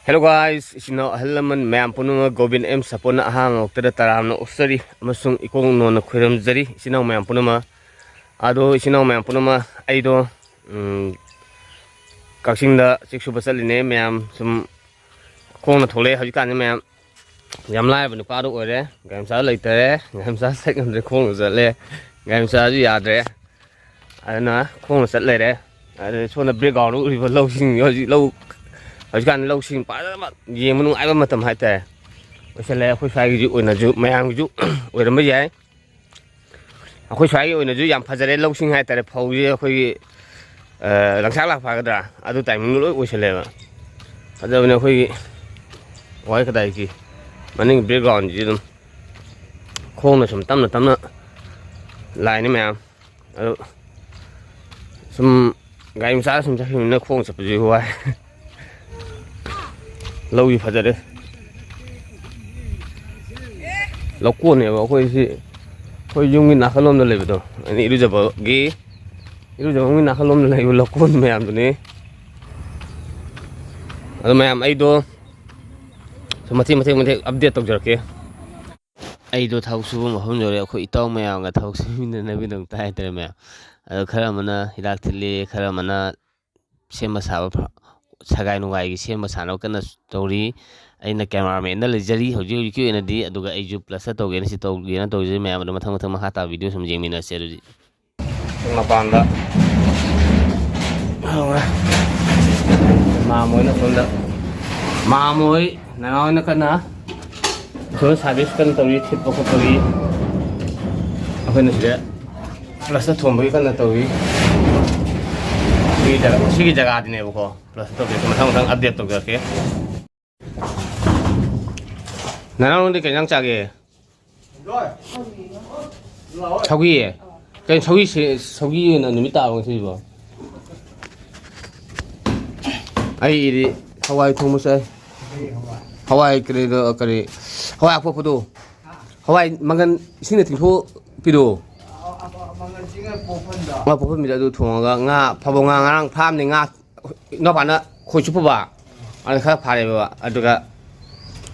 Hello guys, isino halaman mayam pununga Gobin M sapona ahang oktada taramna usari amasung ikong no na khwiram jari isino mayam punama ado isino mayam punama aido kaksingda siksu basaline mayam sum khong na thole hajikan mayam yam lai banu padu ore gamsa leitare gamsa secondary khong jale gamsa ju yadre ana khong sat lere ade sona background ri lo sing yo lo Hãy lâu xin phá ra gì mà ai mà tầm hai tè sẽ lấy khối xoay cái là dụ mấy ăn dụ rồi là mấy vậy khối xoay rồi là dụ giảm phá ra lâu xin hai tè phâu gì khối làm sao là phá cái đó à tôi tại mình lỗi rồi sẽ lấy mà giờ này khối gói cái này gì mà nên biết gọn gì đâu khôn là sầm tắm nữa lại nữa mẹ sum gai sao sum chắc nó khôn sập gì hoài lâu gì phải rồi đấy lâu cuốn này bảo khôi dùng cái nát lom nó lấy vào đó anh đi giờ bảo ghé đi giờ cái nát lom nó lấy vào lâu cuốn mẹ làm tụi này mẹ làm ấy đó mà thêm update tục rồi kìa ấy đó thâu su mà hôm rồi khôi tao mẹ làm cái thâu su nên là bên đồng tay tới mẹ khara mana hidak thili khara mana xem sao sagai nugai gi sem masano kana story aina cameraman na lejari hoji ki ena di aduga aju plus to ge si to ge na to je me amada mathang ma hata video sum jeng mina se ru ma banda ma moi na sonda ma moi na na kana so service kan to ri thip ko to ri akhona sire plus to thom bi kana to ri 시기 자가 아니네 보고 플러스 또 항상 업데이트 또 그렇게 나나는데 그냥 짜게 저기 그냥 저기는 놈이 따로 있어 이거 아이 이 하와이 통무새 하와이 그래도 그래 하와이 아포포도 하와이 망간 신의 등포 비도 nga phun mi da du thong ga nga phabo nga ngang pham ni nga no ba na khoi chu ba an kha pha le ba aduga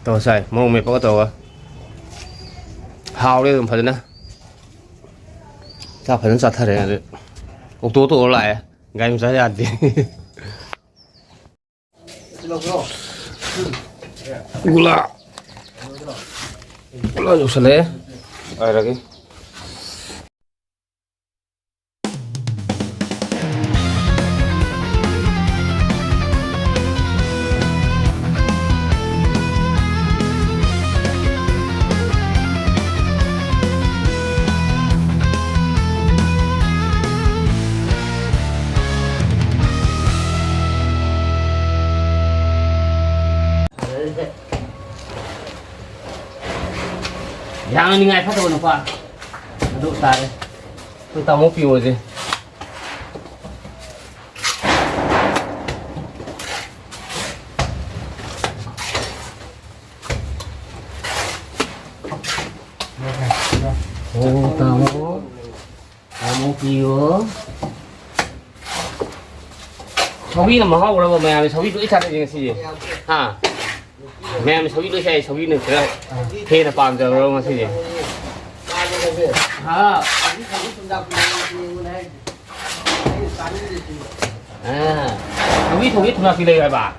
to sai mo me pa to ga hao le pha na ta pha sa tha re ok to lại gai sa ya di gula yo sale ai ra cái yang ini ngai foto nampak aduk tare tu tamu piu je oh tamu piu sobi nama hau berapa mày sobi tu ikat je sih ha mẹ mình sầu đôi xe sầu nữa thế thế là bằng giờ rồi mà thế gì à sầu ít là cái này rồi bà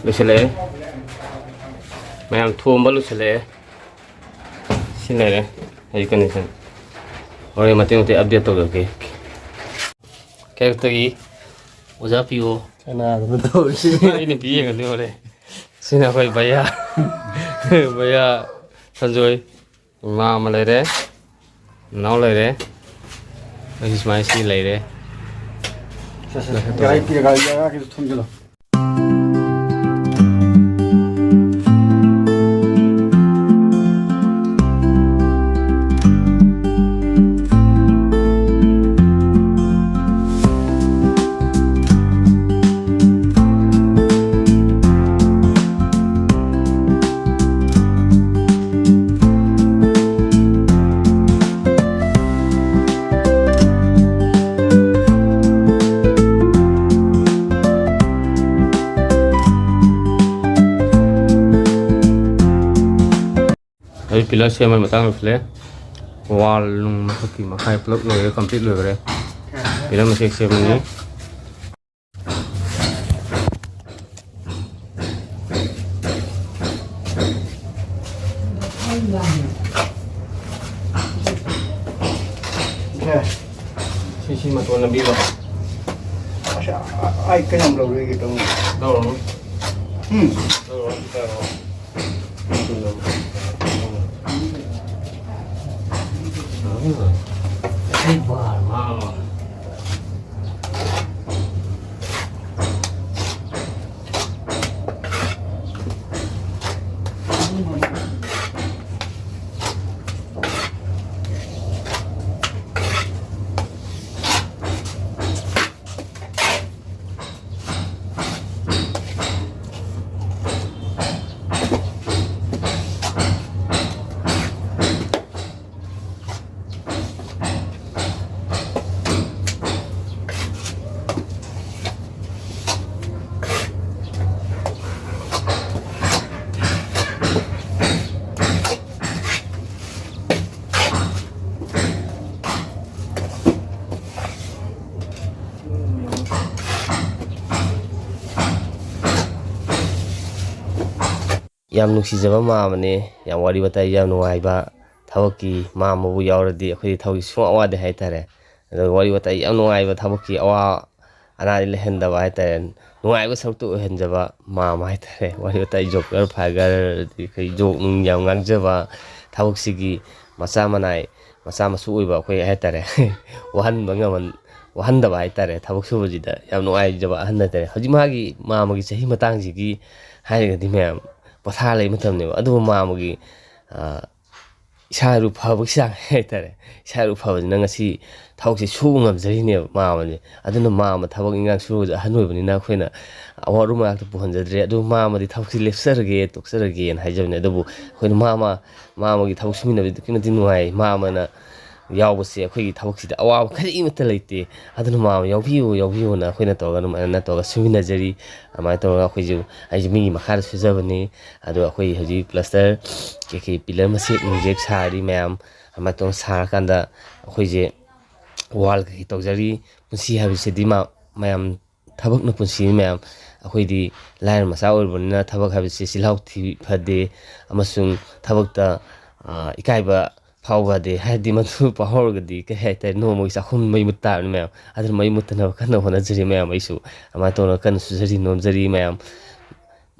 ลุเสเลยแม่ทุ่มบอลลุเสเลยสิ่งไหนเลยให้กันนี่สิวันนี้มาเที่ยวที่อัปเดตตัวเลยแค่ตัวนี้ว่าจะพิโอ Sana betul sih. ini piye kan dia boleh sini aku bayar bayar sanjoy ma malai de nau lai de ini semai si lai de Gaya tiga kali jaga kita tunggu dulu. Jadi pilar sih memang matang le, wall nung masuk makai plug le, complete le kere. Pilar masih siap ni. Sisi matuan nabi lah. Masya, ai kenyang belum gitu. Tahu? Hmm. Tahu kita. Hebat, malah. Yam nungsijawa mamane yam wari batai yam nuaiba thawaki mamabu yauradi akhoi thawi suwa awade haitare ado wari batai yam nuaiba thawaki awa anari lehendaba haitare nuaiba sartu henjaba mama haitare wari batai joker phagar di kai jok nung yam ngangjaba thawksigi macha manai macha masu oiba akhoi haitare wahan bangaman wahan daba haitare thawk subujida yam nuaijaba hanatare hajimagi mamagi chahi matangjigi hairagadi mem पथा लै मतमने अदु मामगी इसारु फबक सांग हेतरे इसारु फबजना ngasi thawksi subu ngamjariने मामने अदुना माम थबक इंगां सुरु हनोइबनिना खोइना अवरुमा त पुहनजद्रे अदु मामदि थवksi लेफ्सरगे तोक्सरगे न हाइजबने अदुबु खोइना मामगी थवसुमिनबि किमति नुहाइ मामना यावबसे अखोइगी थबक्सिदा अवाब खरिमत लैते अदुना माम यावबियो ना खोइना तोगा ना तोगा सुमिनजरी अमाय तोगा अखोइजु आइजु मिगी मखार सुजबने अदु अखोइ हजि प्लास्टर के पिलर मसे इंजेक्ट सारी मैम अमाय तो सारकांदा अखोइजे वाल के तोजरी पुंसी हाबिसेदि मैम थबक न पुंसी मैम अखोइदि लाइन मसा ओरबनिना थबक हाबिसे सिलाउ थि फदे अमसुंग थबकता इकाइबा फावबदे हादि मथु पहरगदि के हेतै नोमोइ साखुम मै मुत्तानि मैम अदर मै मुत्तना कन्न होनजरि मैम आइसु अमा तोन कन सुजरि नोमजरि मैम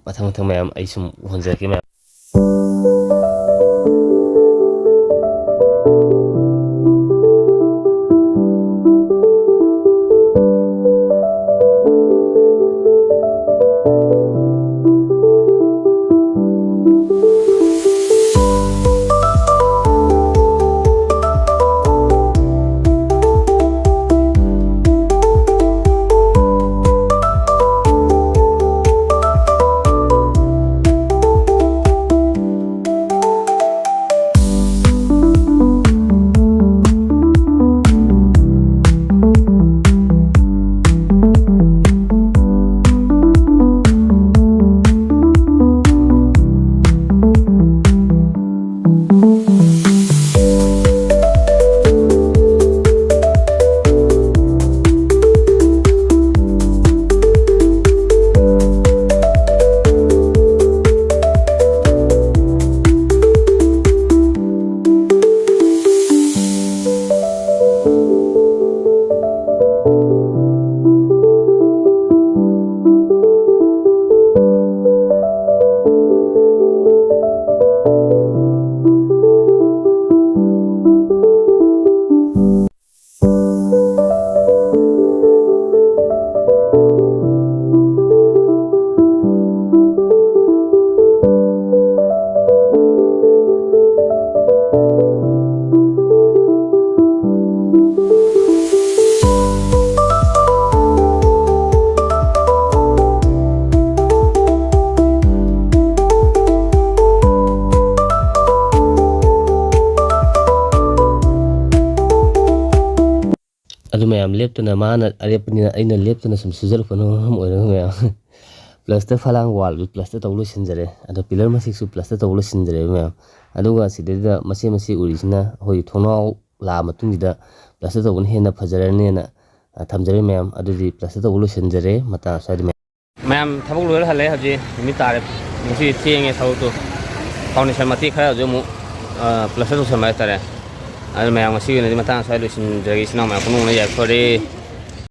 मथं मथं मैम आइसु होनजरि मैम ꯑꯗꯨ ꯃꯌꯥꯝ ꯂꯦꯞꯇꯨꯅ ꯃꯥꯅ ꯑꯔꯦꯞꯄꯅꯤꯅ ꯑꯩꯅ ꯂꯦꯞꯇꯨꯅ ꯁꯨꯝ ꯁꯨꯖꯔꯛꯄꯅ ꯃꯔꯝ ꯑꯣꯏꯔꯒ ꯃꯌꯥꯝ ꯄ꯭ꯂꯁꯇꯔ ꯐꯂꯥꯡ ꯋꯥꯜꯗꯨ ꯄ꯭ꯂꯁꯇꯔ ꯇꯧ ꯂꯣꯏꯁꯤꯟꯖꯔꯦ ꯑꯗꯣ ꯄꯤꯂꯔ ꯃꯁꯤꯛꯁꯨ ꯄ꯭ꯂꯁꯇꯔ ꯇꯧ ꯂꯣꯏꯁꯤꯟꯖꯔꯦꯕ ꯃꯌꯥꯝ ꯑꯗꯨꯒ ꯁꯤꯗꯩꯗ ꯃꯆꯦ ꯎꯔꯤꯁꯤꯅ ꯑꯩꯈꯣꯏꯒꯤ ꯊꯣꯡꯅꯥꯎ ꯂꯥꯛꯑ ꯃꯇꯨꯡꯁꯤꯗ ꯄ꯭ꯂꯁꯇꯔ ꯇꯧꯕꯅ ꯍꯦꯟꯅ ꯐꯖꯔꯅꯤꯅ ꯊꯝꯖꯔꯦ ꯃꯌꯥꯝ ꯑꯗꯨꯗꯤ ꯄ꯭ꯂꯁꯇꯔ ꯇꯧꯕ ꯂꯣꯏꯁꯤꯟꯖꯔꯦ ꯃꯇꯥꯡ ꯑꯁ꯭ꯋꯥꯏꯗ ꯃꯌꯥꯝ ꯊꯕꯛ ꯂꯣꯏꯔ ꯍꯜꯂꯦ ꯍꯧꯖꯤꯛ ꯅꯨꯃꯤꯠ ꯇꯥꯔꯦ ꯉꯁꯤ ꯊꯦꯡꯉꯦ ꯊꯕꯛꯇꯣ ꯐꯥꯎꯟꯗꯦꯁꯟ ꯃꯇꯦꯛ ꯈꯔ ꯍꯧꯖꯤꯛ ꯑꯃꯨꯛ ꯄ꯭ꯂꯁꯇꯔ ꯇꯧꯁꯟꯕ ꯍꯥꯏꯇꯥꯔꯦ ꯑꯗꯨ ꯃꯌꯥꯝ ꯉꯁꯤꯒꯤ ꯑꯣꯏꯅꯗꯤ ꯃꯇꯥꯡ ꯑꯁ꯭ꯋꯥꯏꯗ ꯂꯣꯏꯁꯤꯟꯖꯔꯒꯦ ꯏꯆꯤꯟ ꯏꯅꯥꯎ ꯃꯌꯥꯝ ꯄꯨꯝꯅꯃꯛꯅ ꯌꯥꯏꯐꯔꯦ